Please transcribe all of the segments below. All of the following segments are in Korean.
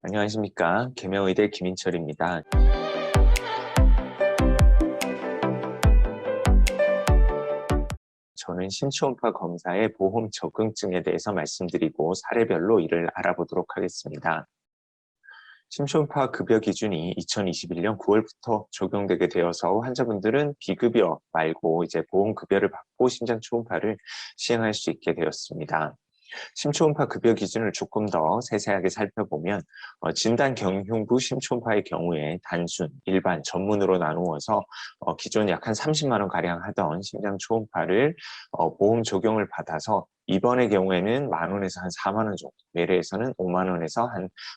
안녕하십니까. 계명의대 김인철입니다. 저는 심초음파 검사의 보험 적응증에 대해서 말씀드리고 사례별로 이를 알아보도록 하겠습니다. 심초음파 급여 기준이 2021년 9월부터 적용되게 되어서 환자분들은 비급여 말고 이제 보험급여를 받고 심장 초음파를 시행할 수 있게 되었습니다. 심초음파 급여 기준을 조금 더 세세하게 살펴보면 진단 경흉부 심초음파의 경우에 단순, 일반, 전문으로 나누어서 기존 약 한 30만 원 가량 하던 심장 초음파를 보험 적용을 받아서 이번의 경우에는 만 원에서 한 4만 원 정도, 외래에서는 5만 원에서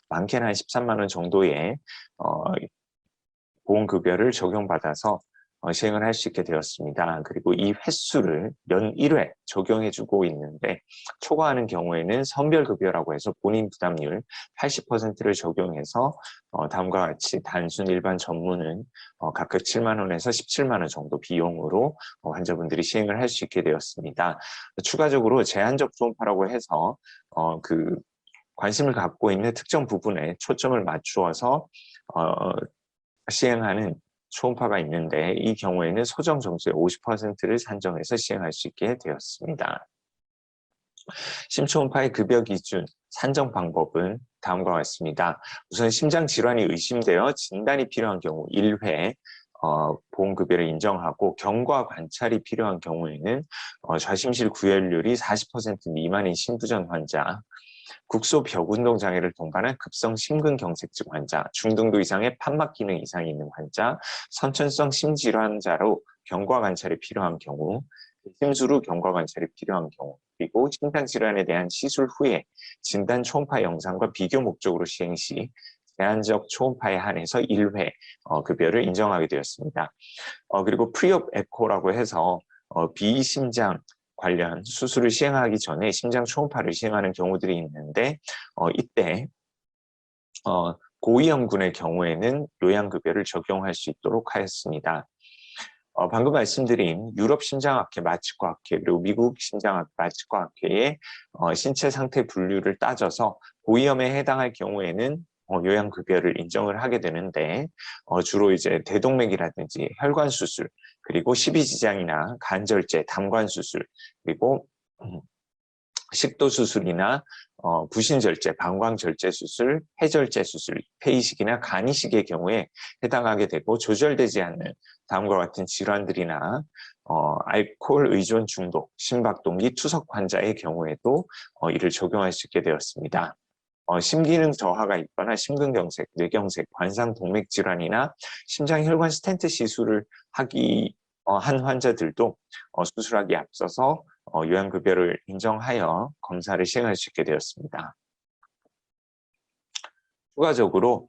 많게는 한 13만 원 정도의 보험급여를 적용받아서 시행을 할 수 있게 되었습니다. 그리고 이 횟수를 연 1회 적용해주고 있는데 초과하는 경우에는 선별급여라고 해서 본인 부담률 80%를 적용해서 다음과 같이 단순, 일반, 전문은 각각 7만 원에서 17만 원 정도 비용으로 환자분들이 시행을 할 수 있게 되었습니다. 추가적으로 제한적 초음파라고 해서 관심을 갖고 있는 특정 부분에 초점을 맞추어서 시행하는 초음파가 있는데 이 경우에는 소정 점수의 50%를 산정해서 시행할 수 있게 되었습니다. 심초음파의 급여 기준, 산정 방법은 다음과 같습니다. 우선 심장 질환이 의심되어 진단이 필요한 경우 1회 보험급여를 인정하고 경과 관찰이 필요한 경우에는 좌심실 구혈률이 40% 미만인 심부전 환자, 국소 벽운동 장애를 동반한 급성 심근경색증 환자, 중등도 이상의 판막 기능 이상이 있는 환자, 선천성 심질환자로 경과 관찰이 필요한 경우, 심수로 경과 관찰이 필요한 경우, 그리고 심장 질환에 대한 시술 후에 진단 초음파 영상과 비교 목적으로 시행 시 제한적 초음파에 한해서 1회 급여를 인정하게 되었습니다. 그리고 프리옵 에코라고 해서 비심장 관련 수술을 시행하기 전에 심장 초음파를 시행하는 경우들이 있는데 이때 고위험군의 경우에는 요양급여를 적용할 수 있도록 하였습니다. 방금 말씀드린 유럽 심장학회 마취과학회 그리고 미국 심장학회 마취과학회의 신체 상태 분류를 따져서 고위험에 해당할 경우에는 요양급여를 인정을 하게 되는데 주로 이제 대동맥이라든지 혈관 수술 그리고 십이지장이나 간절제, 담관 수술 그리고 식도 수술이나 부신절제, 방광절제 수술, 해절제 수술, 폐이식이나 간이식의 경우에 해당하게 되고 조절되지 않는 다음과 같은 질환들이나 알코올 의존 중독, 심박동기 투석 환자의 경우에도 이를 적용할 수 있게 되었습니다. 심기능 저하가 있거나 심근경색, 뇌경색, 관상동맥 질환이나 심장혈관 스텐트 시술을 한 환자들도 수술하기 앞서서 요양급여를 인정하여 검사를 시행할 수 있게 되었습니다. 추가적으로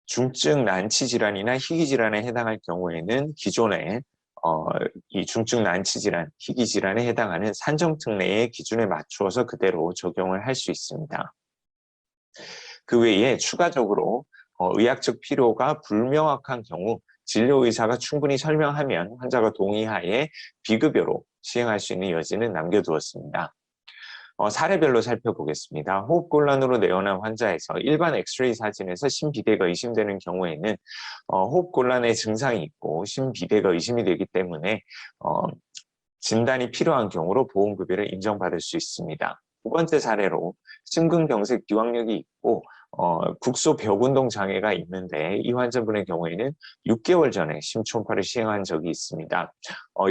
중증 난치 질환이나 희귀 질환에 해당할 경우에는 기존에 이 중증 난치 질환, 희귀 질환에 해당하는 산정특례의 기준에 맞추어서 그대로 적용을 할 수 있습니다. 그 외에 추가적으로 의학적 필요가 불명확한 경우 진료의사가 충분히 설명하면 환자가 동의하에 비급여로 시행할 수 있는 여지는 남겨두었습니다. 사례별로 살펴보겠습니다. 호흡곤란으로 내원한 환자에서 일반 엑스레이 사진에서 심비대가 의심되는 경우에는 호흡곤란의 증상이 있고 심비대가 의심이 되기 때문에 진단이 필요한 경우로 보험급여를 인정받을 수 있습니다. 두 번째 사례로 심근경색 기왕력이 있고 국소 벽운동 장애가 있는데 이 환자분의 경우에는 6개월 전에 심초음파를 시행한 적이 있습니다.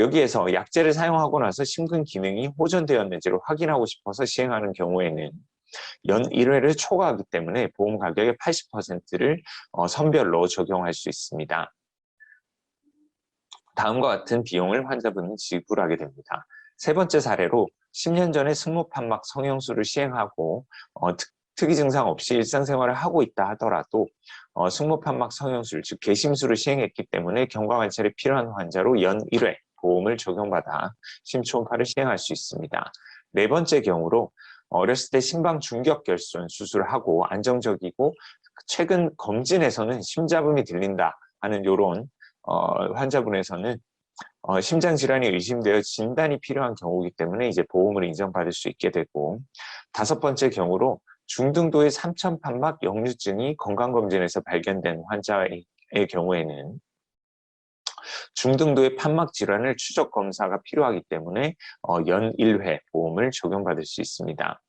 여기에서 약제를 사용하고 나서 심근 기능이 호전되었는지를 확인하고 싶어서 시행하는 경우에는 연 1회를 초과하기 때문에 보험 가격의 80%를 선별로 적용할 수 있습니다. 다음과 같은 비용을 환자분은 지불하게 됩니다. 세 번째 사례로 10년 전에 승모판막 성형수를 시행하고 특이 증상 없이 일상생활을 하고 있다 하더라도 승모판막 성형술, 즉 개심술을 시행했기 때문에 경과관찰이 필요한 환자로 연 1회 보험을 적용받아 심초음파를 시행할 수 있습니다. 네 번째 경우로 어렸을 때 심방 중격결손 수술을 하고 안정적이고 최근 검진에서는 심잡음이 들린다 하는 이런 환자분에서는 심장 질환이 의심되어 진단이 필요한 경우이기 때문에 이제 보험을 인정받을 수 있게 되고, 다섯 번째 경우로 중등도의 삼천판막 역류증이 건강검진에서 발견된 환자의 경우에는 중등도의 판막 질환을 추적 검사가 필요하기 때문에 연 1회 보험을 적용받을 수 있습니다.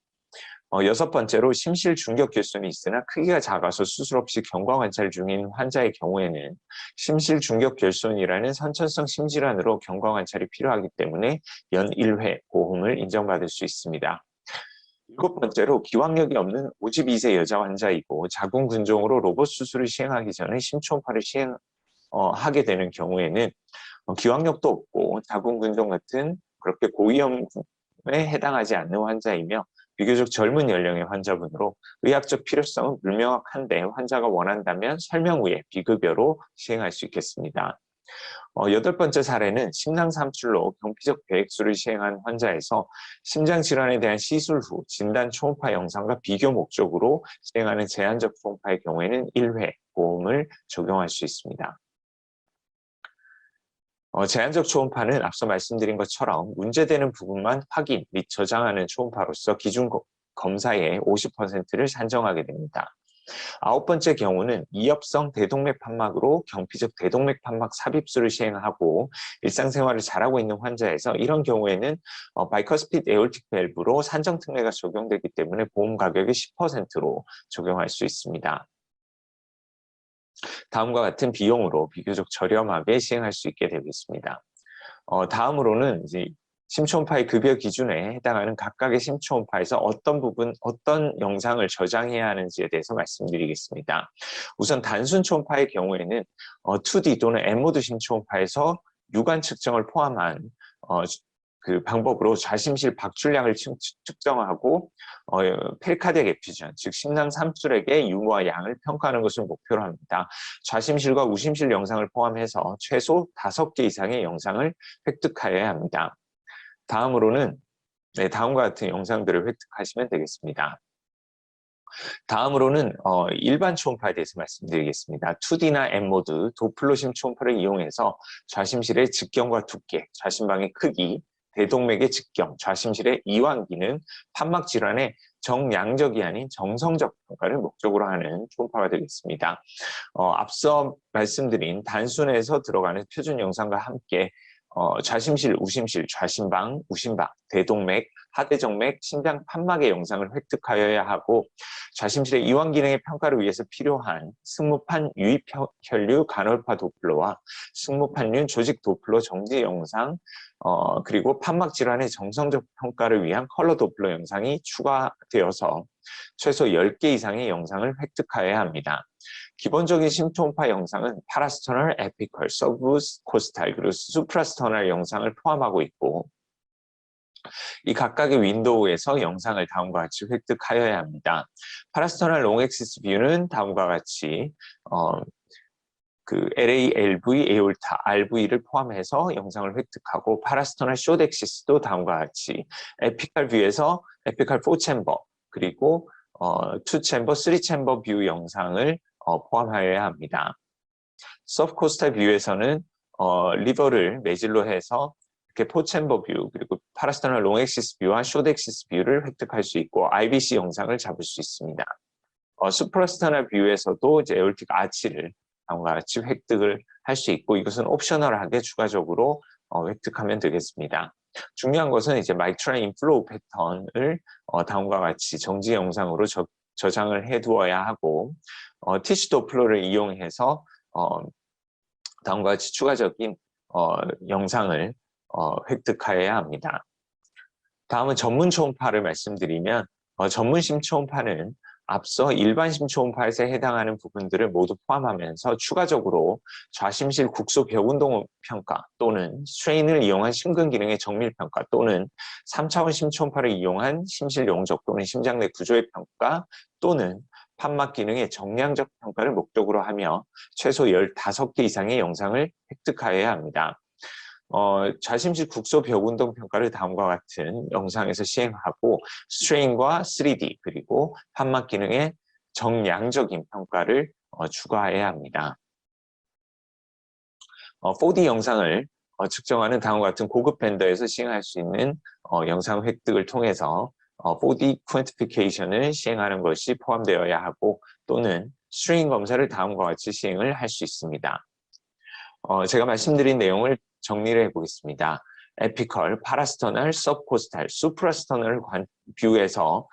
여섯 번째로 심실 중격 결손이 있으나 크기가 작아서 수술 없이 경과 관찰 중인 환자의 경우에는 심실 중격 결손이라는 선천성 심질환으로 경과 관찰이 필요하기 때문에 연 1회 보험을 인정받을 수 있습니다. 일곱 번째로 기왕력이 없는 52세 여자 환자이고 자궁근종으로 로봇 수술을 시행하기 전에 심초음파를 하게 되는 경우에는 기왕력도 없고 자궁근종 같은 그렇게 고위험에 해당하지 않는 환자이며 비교적 젊은 연령의 환자분으로 의학적 필요성은 불명확한데 환자가 원한다면 설명 후에 비급여로 시행할 수 있겠습니다. 여덟 번째 사례는 심낭 삼출로 경피적 배액수를 시행한 환자에서 심장질환에 대한 시술 후 진단 초음파 영상과 비교 목적으로 시행하는 제한적 초음파의 경우에는 1회 보험을 적용할 수 있습니다. 제한적 초음파는 앞서 말씀드린 것처럼 문제되는 부분만 확인 및 저장하는 초음파로서 기준 검사의 50%를 산정하게 됩니다. 아홉 번째 경우는 이엽성 대동맥 판막으로 경피적 대동맥 판막 삽입술을 시행하고 일상생활을 잘하고 있는 환자에서 이런 경우에는 바이커스피드 에올틱 밸브로 산정 특례가 적용되기 때문에 보험 가격의 10%로 적용할 수 있습니다. 다음과 같은 비용으로 비교적 저렴하게 시행할 수 있게 되고 있습니다. 다음으로는 이제 심초음파의 급여 기준에 해당하는 각각의 심초음파에서 어떤 영상을 저장해야 하는지에 대해서 말씀드리겠습니다. 우선 단순 초음파의 경우에는 2D 또는 M모드 심초음파에서 유관 측정을 포함한 그 방법으로 좌심실 박출량을 측정하고 펠카디악 에퓨전, 즉 심낭 삼출액의 유무와 양을 평가하는 것을 목표로 합니다. 좌심실과 우심실 영상을 포함해서 최소 5개 이상의 영상을 획득하여야 합니다. 다음으로는 다음과 같은 영상들을 획득하시면 되겠습니다. 다음으로는 일반 초음파에 대해서 말씀드리겠습니다. 2D나 M모드, 도플러심 초음파를 이용해서 좌심실의 직경과 두께, 좌심방의 크기, 대동맥의 직경, 좌심실의 이완 기능, 판막 질환의 정량적이 아닌 정성적 평가를 목적으로 하는 초음파가 되겠습니다. 앞서 말씀드린 단순에서 들어가는 표준 영상과 함께 좌심실, 우심실, 좌심방, 우심방, 대동맥, 하대정맥, 심장 판막의 영상을 획득하여야 하고 좌심실의 이완 기능의 평가를 위해서 필요한 승무판 유입 혈류 간헐파 도플러와 승무판륜 조직 도플러 정지 영상 그리고 판막 질환의 정성적 평가를 위한 컬러 도플러 영상이 추가되어서 최소 10개 이상의 영상을 획득하여야 합니다. 기본적인 심초음파 영상은 파라스터널, 에피컬, 서브코스탈, 그리고 수프라스터널 영상을 포함하고 있고 이 각각의 윈도우에서 영상을 다음과 같이 획득하여야 합니다. 파라스터널 롱액시스 뷰는 다음과 같이 그 LA, LV, 에올타, RV를 포함해서 영상을 획득하고 파라스터널 숏액시스도 다음과 같이 에피칼 뷰에서 에피칼 4챔버 그리고 2챔버, 3챔버 뷰 영상을 포함하여야 합니다. 서브코스탈 뷰에서는 리버를 매질로 해서 이렇게 4챔버 뷰 그리고 파라스터널 롱액시스 뷰와 숏액시스 뷰를 획득할 수 있고 IBC 영상을 잡을 수 있습니다. 수프라스터널 뷰에서도 이제 에올틱 아치를 다음과 같이 획득을 할 수 있고 이것은 옵셔널하게 추가적으로 획득하면 되겠습니다. 중요한 것은 이제 마이트랄 인플로우 패턴을 다음과 같이 정지 영상으로 저장을 해두어야 하고 티슈 도플러를 이용해서 다음과 같이 추가적인 영상을 획득하여야 합니다. 다음은 전문 초음파를 말씀드리면 전문 심초음파는 앞서 일반 심초음파에서 해당하는 부분들을 모두 포함하면서 추가적으로 좌심실 국소 벽운동 평가 또는 스트레인을 이용한 심근 기능의 정밀 평가 또는 3차원 심초음파를 이용한 심실 용적 또는 심장 내 구조의 평가 또는 판막 기능의 정량적 평가를 목적으로 하며 최소 15개 이상의 영상을 획득하여야 합니다. 좌심실 국소 벽운동 평가를 다음과 같은 영상에서 시행하고 스트레인과 3D 그리고 판막 기능의 정량적인 평가를 추가해야 합니다. 4D 영상을 측정하는 다음과 같은 고급 밴더에서 시행할 수 있는 영상 획득을 통해서 4D 퀀티피케이션을 시행하는 것이 포함되어야 하고 또는 스트링 검사를 다음과 같이 시행을 할 수 있습니다. 제가 말씀드린 내용을 정리를 해보겠습니다. 에피컬, 파라스터널, 서브코스탈, 수프라스터널 뷰에서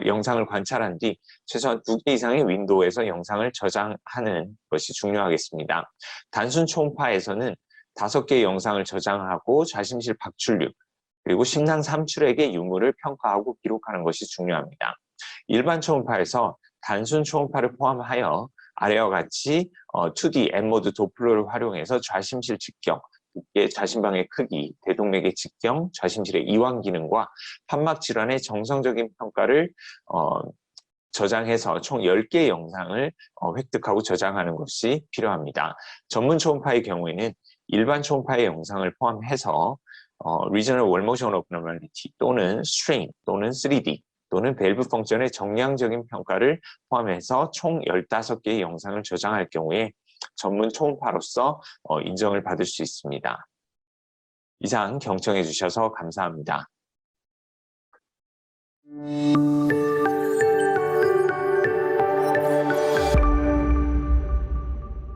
영상을 관찰한 뒤 최소한 2개 이상의 윈도우에서 영상을 저장하는 것이 중요하겠습니다. 단순 초음파에서는 5개의 영상을 저장하고 좌심실 박출률, 그리고 심장 삼출액의 유무를 평가하고 기록하는 것이 중요합니다. 일반 초음파에서 단순 초음파를 포함하여 아래와 같이 2D 엠모드 도플러를 활용해서 좌심실 직경, 좌심방의 크기, 대동맥의 직경, 좌심실의 이완 기능과 판막 질환의 정성적인 평가를 저장해서 총 10개의 영상을 획득하고 저장하는 것이 필요합니다. 전문 초음파의 경우에는 일반 초음파의 영상을 포함해서 Regional Wall Motion Abnormality 또는 Strain 또는 3D 또는 밸브 펑션의 정량적인 평가를 포함해서 총 15개의 영상을 저장할 경우에 전문 초음파로서 인정을 받을 수 있습니다. 이상 경청해 주셔서 감사합니다.